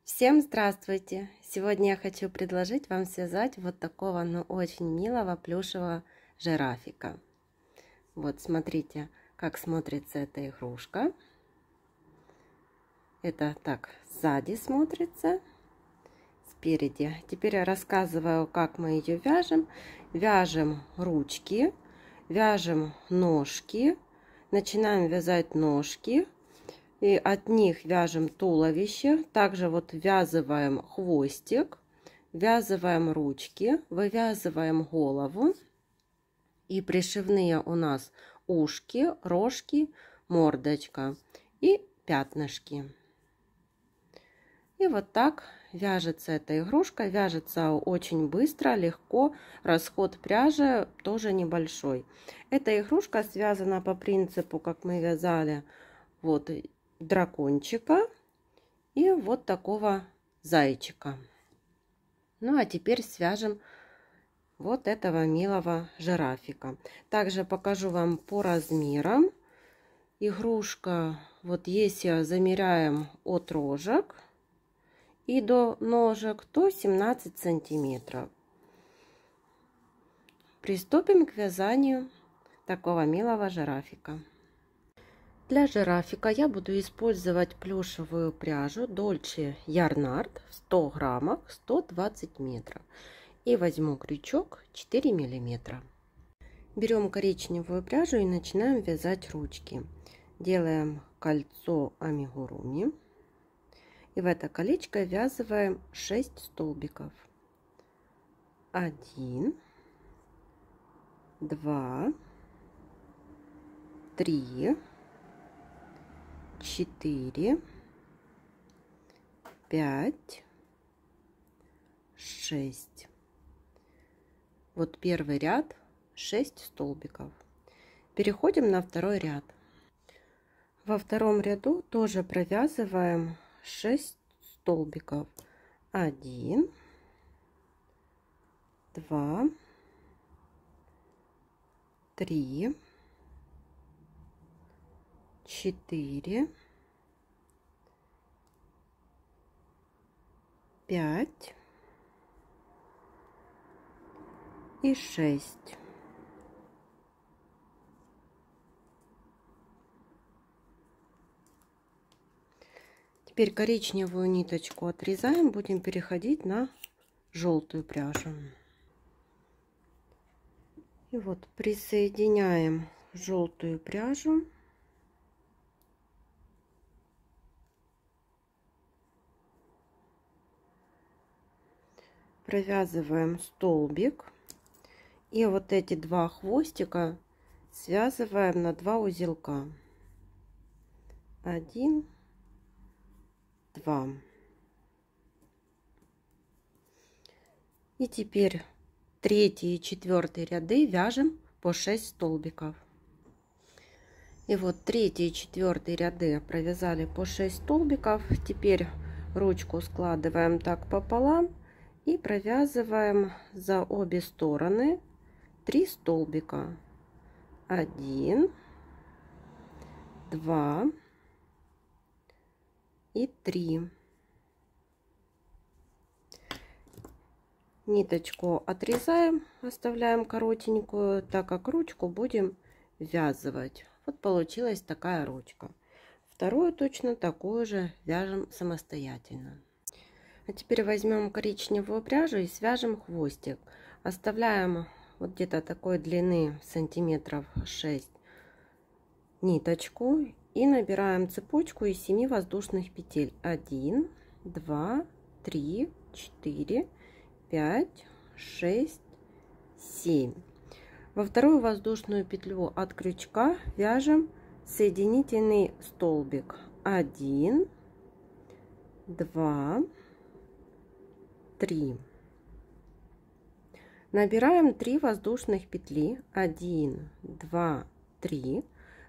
Всем здравствуйте! Сегодня я хочу предложить вам связать вот такого, очень милого плюшевого жирафика. Вот смотрите, как смотрится эта игрушка. Это так сзади смотрится, спереди. Теперь я рассказываю, как мы ее вяжем. Вяжем ручки, вяжем ножки, начинаем вязать ножки. И от них вяжем туловище, также вот ввязываем хвостик, ввязываем ручки, вывязываем голову и пришивные у нас ушки, рожки, мордочка и пятнышки. И вот так вяжется эта игрушка, вяжется очень быстро, легко, расход пряжи тоже небольшой. Эта игрушка связана по принципу, как мы вязали, вот дракончика и вот такого зайчика. Ну а теперь свяжем вот этого милого жирафика. Также покажу вам по размерам. Игрушка, вот если замеряем от рожек и до ножек, то 17 сантиметров. Приступим к вязанию такого милого жирафика. Для жирафика я буду использовать плюшевую пряжу Dolce Yarnart в 100 граммах 120 метров. И возьму крючок 4 миллиметра. Берем коричневую пряжу и начинаем вязать ручки. Делаем кольцо амигуруми. И в это колечко ввязываем 6 столбиков. 1, 2, 3, 4, 5, 6. Вот первый ряд 6 столбиков. Переходим на второй ряд. Во втором ряду тоже провязываем 6 столбиков. 1, 2, 3, 4, 5 и 6. Теперь коричневую ниточку отрезаем, будем переходить на желтую пряжу. И вот присоединяем желтую пряжу. Провязываем столбик и вот эти два хвостика связываем на 2 узелка. 1, 2. И теперь третий и четвертый ряды вяжем по 6 столбиков. И вот третий и четвертый ряды провязали по 6 столбиков. Теперь ручку складываем так пополам и провязываем за обе стороны 3 столбика. 1, 2 и 3. Ниточку отрезаем, оставляем коротенькую, так как ручку будем ввязывать. Вот получилась такая ручка. Вторую точно такую же вяжем самостоятельно. А теперь возьмем коричневую пряжу и свяжем хвостик. Оставляем вот где-то такой длины сантиметров 6 ниточку и набираем цепочку из 7 воздушных петель. 1, 2, 3, 4, 5, 6, 7. Во вторую воздушную петлю от крючка вяжем соединительный столбик. 1, 2, 3. Набираем 3 воздушных петли. 1, 2, 3.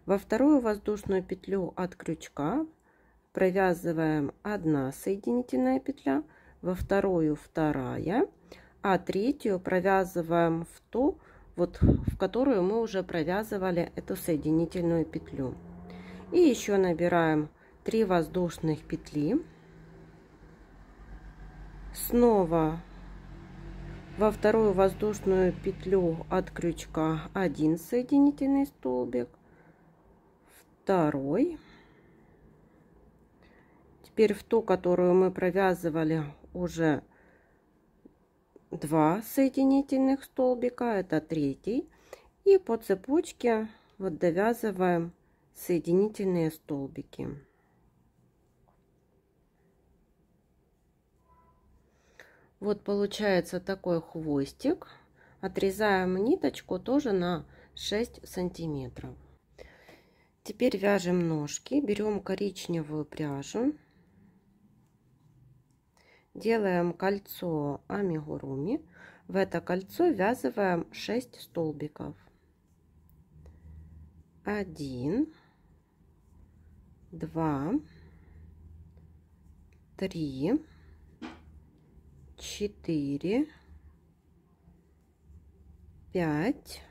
Во вторую воздушную петлю от крючка провязываем 1 соединительная петля, во вторую 2, а третью провязываем в ту, вот в которую мы уже провязывали эту соединительную петлю. И еще набираем 3 воздушных петли. Снова во вторую воздушную петлю от крючка 1 соединительный столбик, второй. Теперь в ту, которую мы провязывали, уже 2 соединительных столбика, это третий. И по цепочке вот довязываем соединительные столбики. Вот получается такой хвостик. Отрезаем ниточку тоже на 6 сантиметров. Теперь вяжем ножки. Берем коричневую пряжу. Делаем кольцо амигуруми. В это кольцо ввязываем 6 столбиков. 1, 2, 3, 4, 5,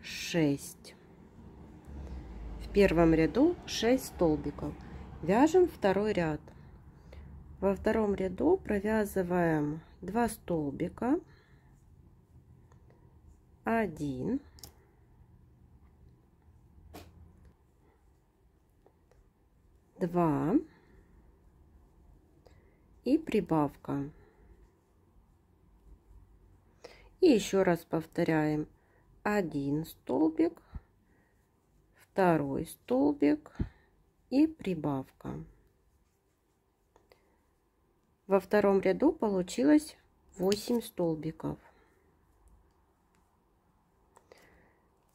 6. В первом ряду 6 столбиков. Вяжем второй ряд. Во втором ряду провязываем 2 столбика, 1, 2 и прибавка. И еще раз повторяем: 1 столбик, второй столбик и прибавка. Во втором ряду получилось 8 столбиков.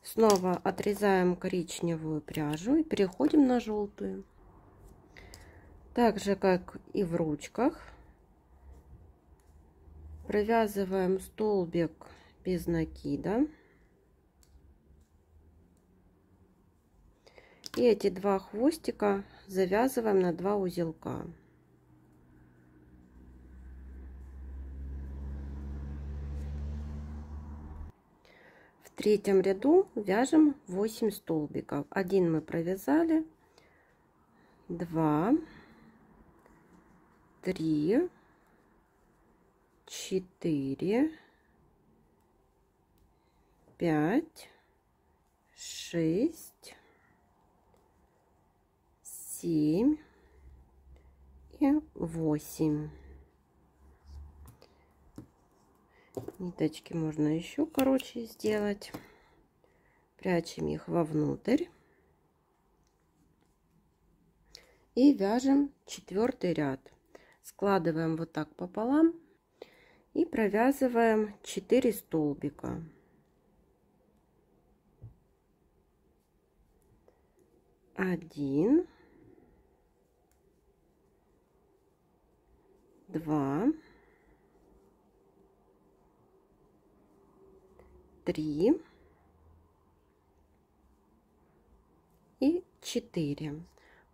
Снова отрезаем коричневую пряжу и переходим на желтую. Так же, как и в ручках, провязываем столбик без накида. И эти 2 хвостика завязываем на 2 узелка. В третьем ряду вяжем 8 столбиков. 1 мы провязали, 2, 3, 4, 5, 6, 7 и 8. Ниточки можно еще короче сделать. Прячем их вовнутрь и вяжем 4 ряд. Складываем вот так пополам и провязываем 4 столбика. 1, 2, 3 и 4.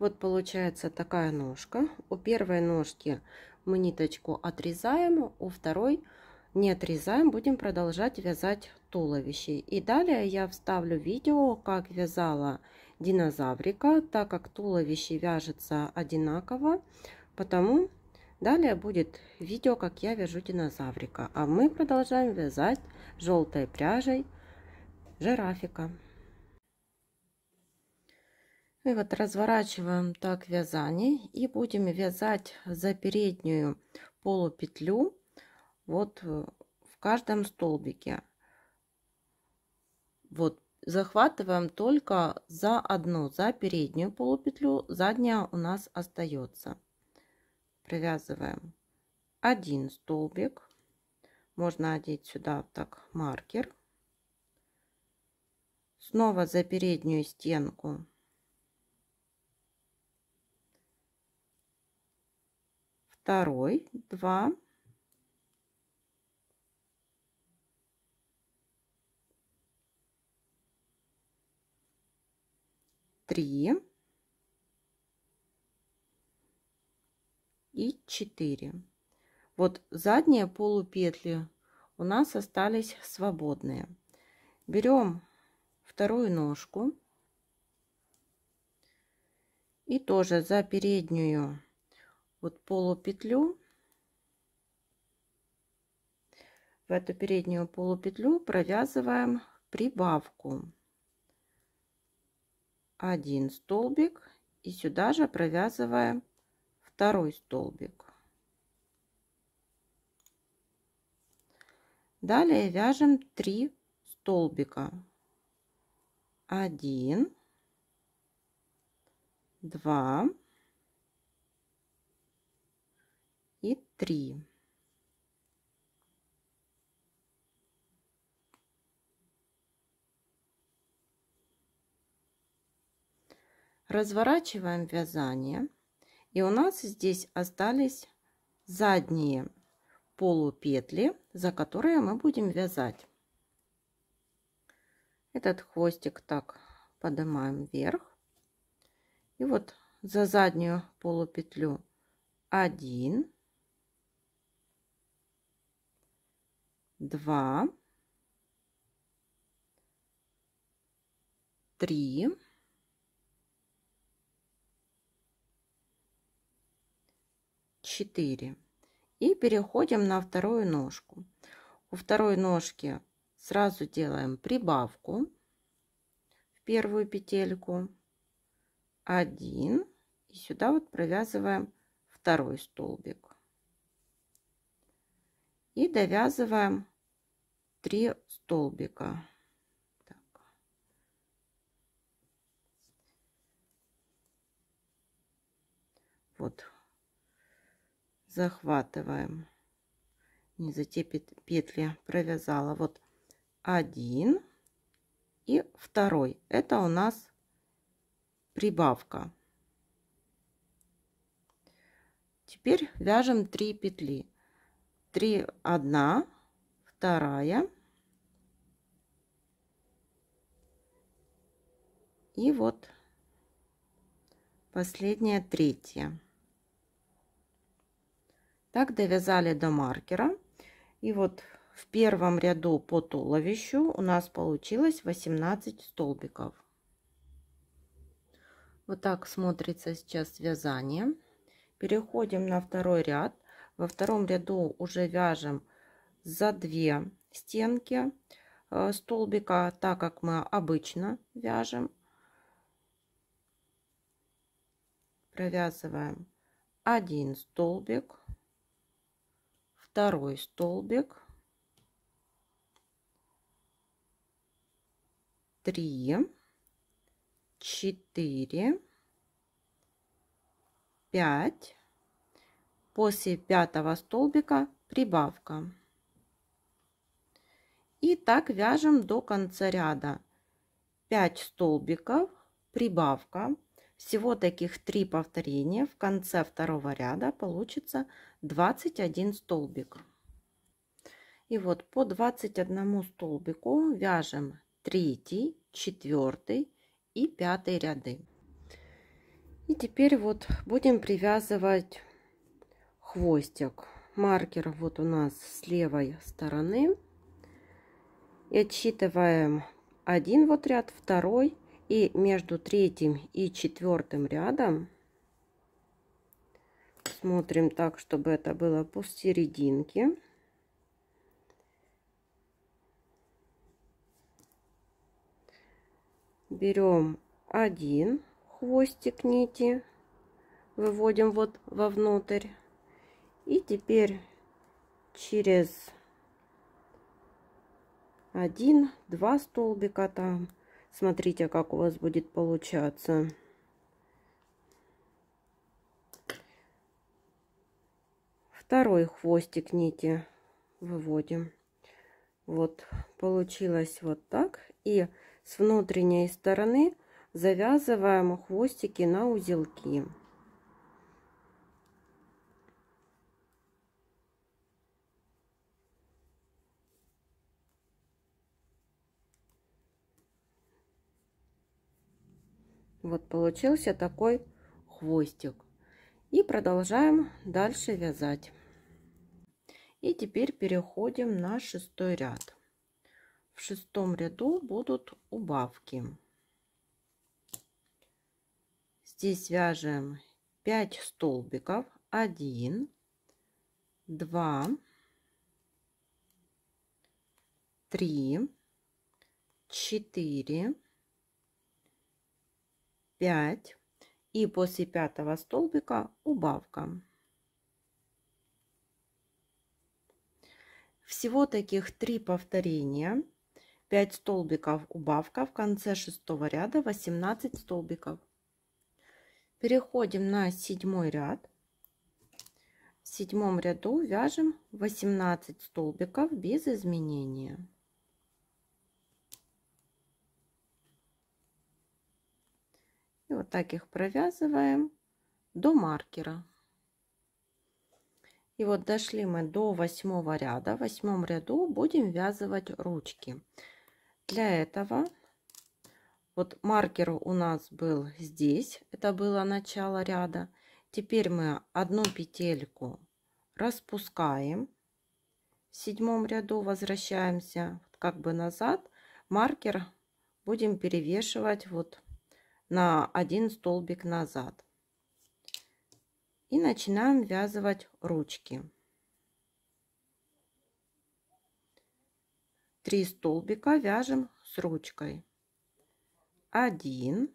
Вот получается такая ножка. У первой ножки мы ниточку отрезаем, у второй не отрезаем, будем продолжать вязать туловище. И далее я вставлю видео, как вязала динозаврика, так как туловище вяжется одинаково, потому далее будет видео, как я вяжу динозаврика. А мы продолжаем вязать желтой пряжей жирафика. И вот разворачиваем так вязание и будем вязать за переднюю полупетлю вот в каждом столбике. Вот захватываем только за одну, за переднюю полупетлю, задняя у нас остается. Провязываем 1 столбик, можно одеть сюда так маркер. Снова за переднюю стенку второй, 2, 3 и 4. Вот задние полупетли у нас остались свободные. Берем вторую ножку и тоже за переднюю вот полупетлю, в эту переднюю полупетлю провязываем прибавку. 1 столбик и сюда же провязываем второй столбик. Далее вяжем 3 столбика. 1, 2 и 3. Разворачиваем вязание, и у нас здесь остались задние полупетли, за которые мы будем вязать. Этот хвостик так поднимаем вверх, и вот за заднюю полупетлю 1, 2, 3, 4. И переходим на вторую ножку. У второй ножки сразу делаем прибавку в первую петельку, 1, и сюда вот провязываем второй столбик и довязываем 3 столбика. Так. Вот, захватываем, не за те петли провязала, вот 1 и второй, это у нас прибавка. Теперь вяжем 3 петли, 3, 1, 2 и вот последняя, 3. Так довязали до маркера, и вот в первом ряду по туловищу у нас получилось 18 столбиков. Вот так смотрится сейчас вязание. Переходим на второй ряд. Во втором ряду уже вяжем за 2 стенки столбика, так как мы обычно вяжем. Провязываем 1 столбик, второй столбик, 3, 4, 5. После 5 столбика прибавка. И так вяжем до конца ряда. 5 столбиков, прибавка. Всего таких 3 повторения. В конце второго ряда получится 21 столбик. И вот по 21 столбику вяжем 3, 4 и 5 ряды. И теперь вот будем привязывать хвостик. Маркер вот у нас с левой стороны. И отсчитываем 1 вот ряд, второй, и между 3 и 4 рядом смотрим так, чтобы это было посерединке. Берем 1 хвостик нити, выводим вот вовнутрь, и теперь через 1-2 столбика там, смотрите, как у вас будет получаться. Второй хвостик нити выводим. Вот получилось вот так. И с внутренней стороны завязываем хвостики на узелки. Вот получился такой хвостик. И продолжаем дальше вязать. И теперь переходим на 6-й ряд. В 6-м ряду будут убавки. Здесь вяжем 5 столбиков. 1, 2, 3, 4, 5. И после 5-го столбика убавка. Всего таких 3 повторения. 5 столбиков убавка, в конце 6-го ряда 18 столбиков. Переходим на 7-й ряд. В 7-м ряду вяжем 18 столбиков без изменения. И вот так их провязываем до маркера. И вот дошли мы до 8-го ряда. В 8-м ряду будем вязывать ручки. Для этого вот маркер у нас был здесь, это было начало ряда. Теперь мы одну петельку распускаем. В 7-м ряду возвращаемся как бы назад. Маркер будем перевешивать вот на 1 столбик назад. И начинаем вязывать ручки. 3 столбика вяжем с ручкой. 1.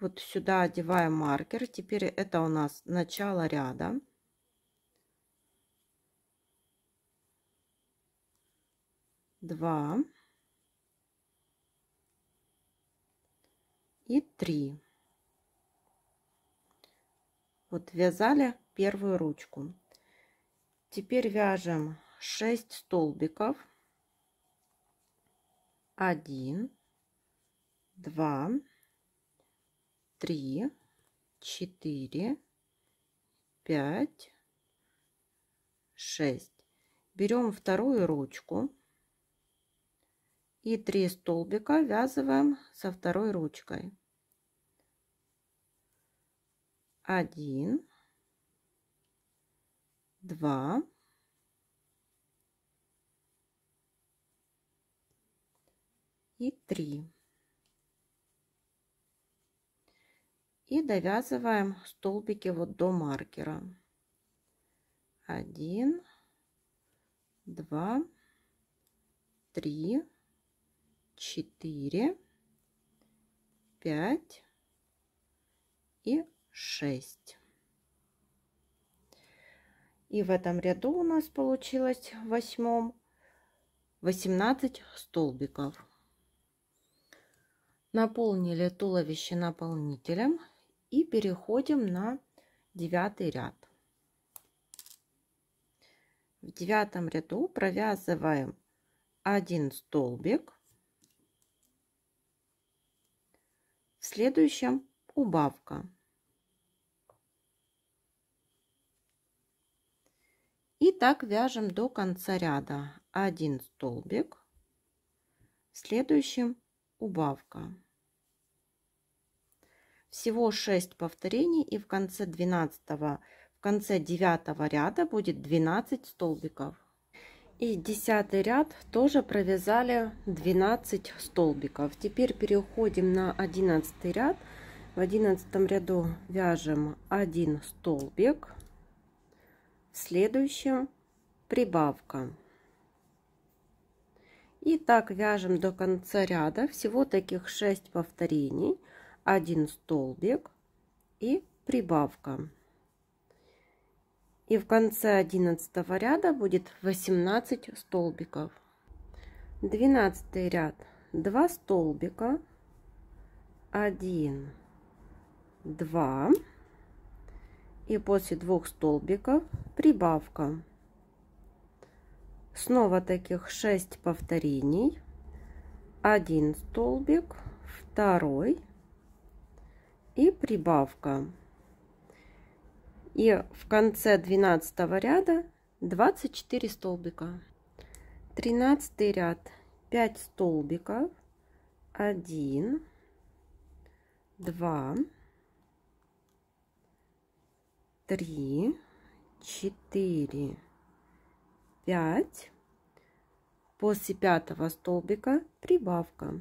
Вот сюда одеваем маркер. Теперь это у нас начало ряда. 2 и 3. Вот вязали первую ручку. Теперь вяжем 6 столбиков. 1, 2, 3, 4, 5, 6. Берем вторую ручку и 3 столбика вязываем со второй ручкой. 1, 2, 3. И довязываем столбики вот до маркера. 1, 2, 3, 4, 5 и 6. И в этом ряду у нас получилось в 8-м 18 столбиков. Наполнили туловище наполнителем и переходим на 9-й ряд. В 9-м ряду провязываем 1 столбик. В следующем убавка. И так вяжем до конца ряда. 1 столбик. В следующем убавка. Всего 6 повторений, и в конце 9-го ряда будет 12 столбиков. И 10-й ряд тоже провязали 12 столбиков. Теперь переходим на 11-й ряд. В 11-м ряду вяжем 1 столбик. В следующем прибавка. И так вяжем до конца ряда. Всего таких 6 повторений. 1 столбик и прибавка. И в конце 11-го ряда будет 18 столбиков. 12-й ряд. 2 столбика. 1, 2. И после 2 столбиков прибавка. Снова таких 6 повторений. 1 столбик, 2 и прибавка. И в конце 12-го ряда 24 столбика. 13-й ряд. 5 столбиков. 1, 2, 3, 4, 5. После 5-го столбика прибавка.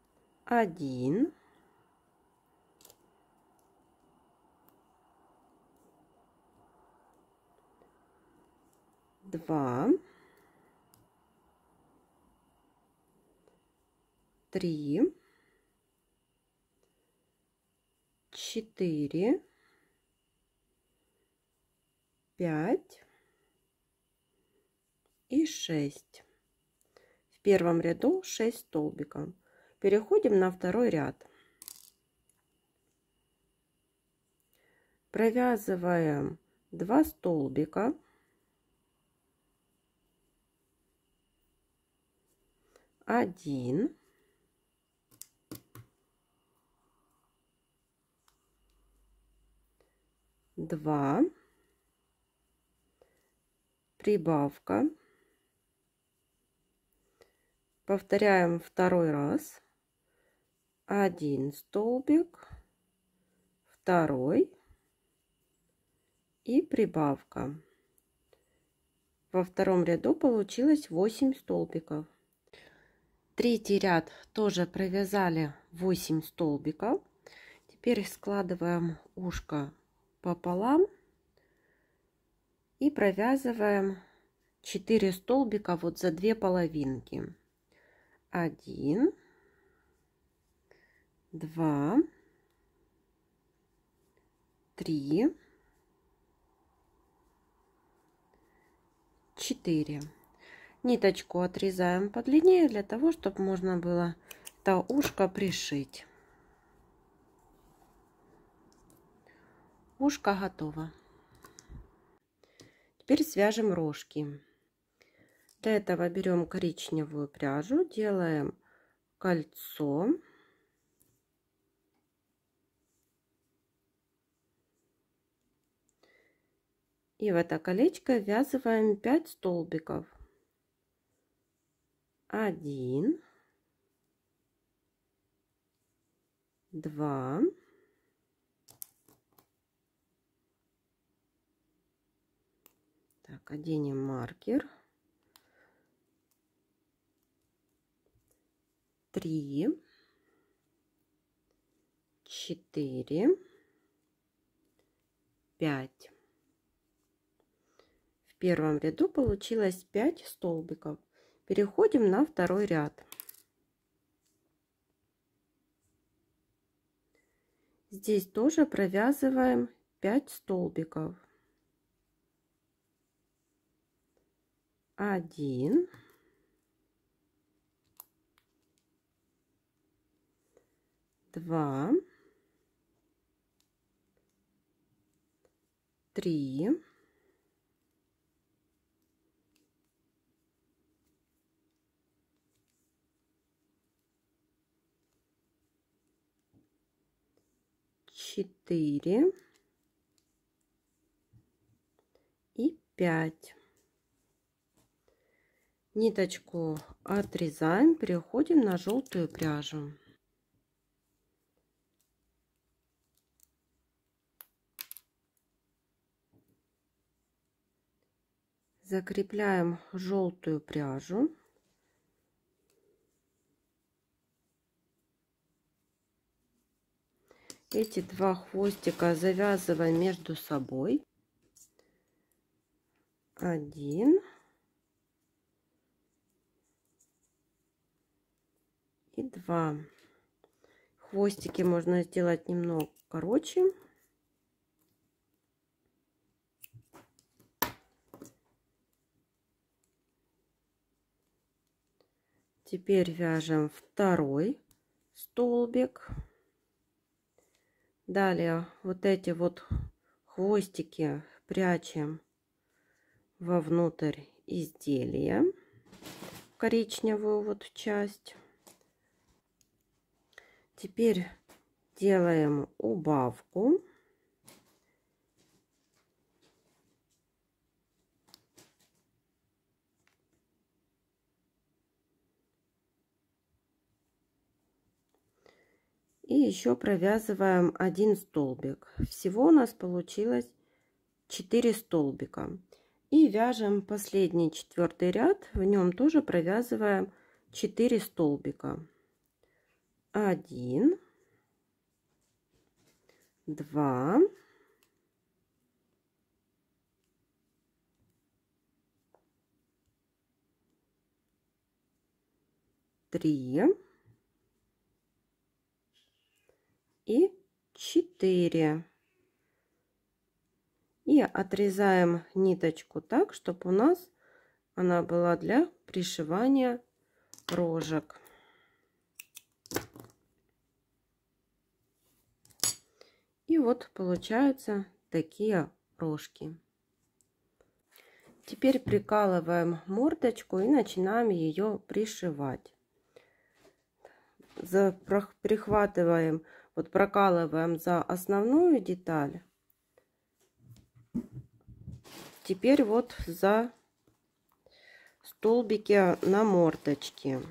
1, 2, 3, 4, 5 и 6. В первом ряду 6 столбиков. Переходим на второй ряд. Провязываем 2 столбика. 1, 2, прибавка. Повторяем второй раз. 1 столбик, второй и прибавка. Во втором ряду получилось 8 столбиков. Третий ряд тоже провязали 8 столбиков. Теперь складываем ушко пополам и провязываем 4 столбика вот за 2 половинки. 1, 2, 3, 4. Ниточку отрезаем подлиннее для того, чтобы можно было это ушко пришить. Ушко готово. Теперь свяжем рожки. Для этого берем коричневую пряжу, делаем кольцо. И в это колечко ввязываем 5 столбиков. 1, 2, оденем маркер, 3, 4, 5. В первом ряду получилось 5 столбиков. Переходим на второй ряд. Здесь тоже провязываем 5 столбиков. 1, 2, 3, 4 и 5. Ниточку отрезаем, переходим на желтую пряжу. Закрепляем желтую пряжу. Эти 2 хвостика завязываем между собой. 1 и 2. Хвостики можно сделать немного короче. Теперь вяжем второй столбик. Далее вот эти вот хвостики прячем вовнутрь изделия, коричневую вот часть. Теперь делаем убавку. И еще провязываем 1 столбик. Всего у нас получилось 4 столбика. И вяжем последний 4-й ряд. В нем тоже провязываем 4 столбика. 1, 2, 3 и 4. И отрезаем ниточку так, чтобы у нас она была для пришивания рожек. И вот получаются такие рожки. Теперь прикалываем мордочку и начинаем ее пришивать. Прихватываем, вот прокалываем за основную деталь. Теперь вот за столбики на мордочке.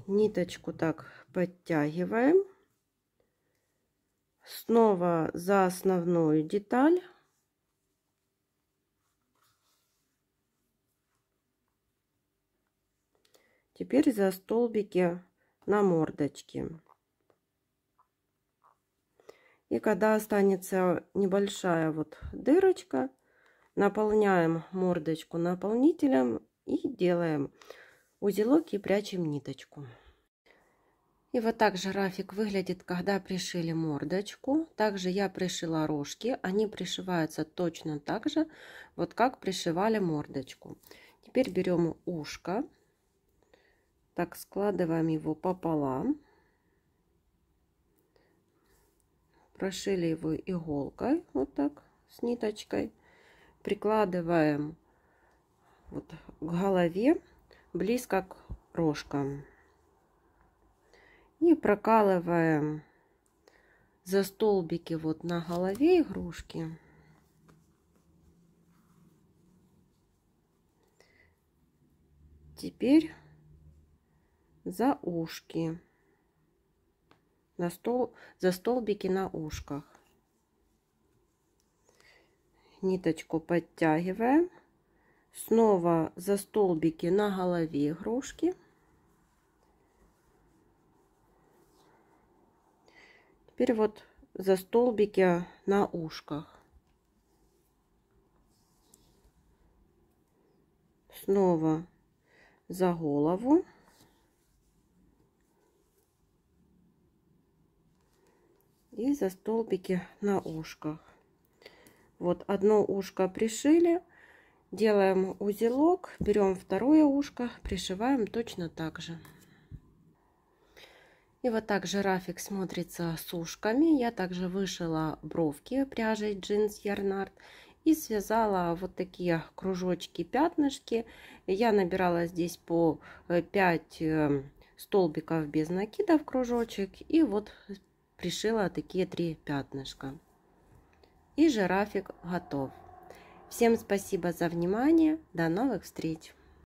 Ниточку так подтягиваем. Снова за основную деталь. Теперь за столбики на мордочке. И когда останется небольшая вот дырочка, наполняем мордочку наполнителем и делаем узелок и прячем ниточку. И вот так жирафик выглядит, когда пришили мордочку. Также я пришила рожки. Они пришиваются точно так же, вот как пришивали мордочку. Теперь берем ушко. Так, складываем его пополам. Прошили его иголкой, вот так, с ниточкой. Прикладываем вот к голове, близко к рожкам. И прокалываем за столбики вот на голове игрушки. Теперь за ушки. За столбики на ушках. Ниточку подтягиваем. Снова за столбики на голове игрушки. Теперь вот за столбики на ушках. Снова за голову. И за столбики на ушках. Вот одно ушко пришили. Делаем узелок. Берем второе ушко. Пришиваем точно так же. И вот так жирафик смотрится с ушками. Я также вышила бровки пряжей джинс Ярнард. И связала вот такие кружочки, пятнышки. Я набирала здесь по 5 столбиков без накида в кружочек. И вот пришила такие 3 пятнышка. И жирафик готов. Всем спасибо за внимание. До новых встреч!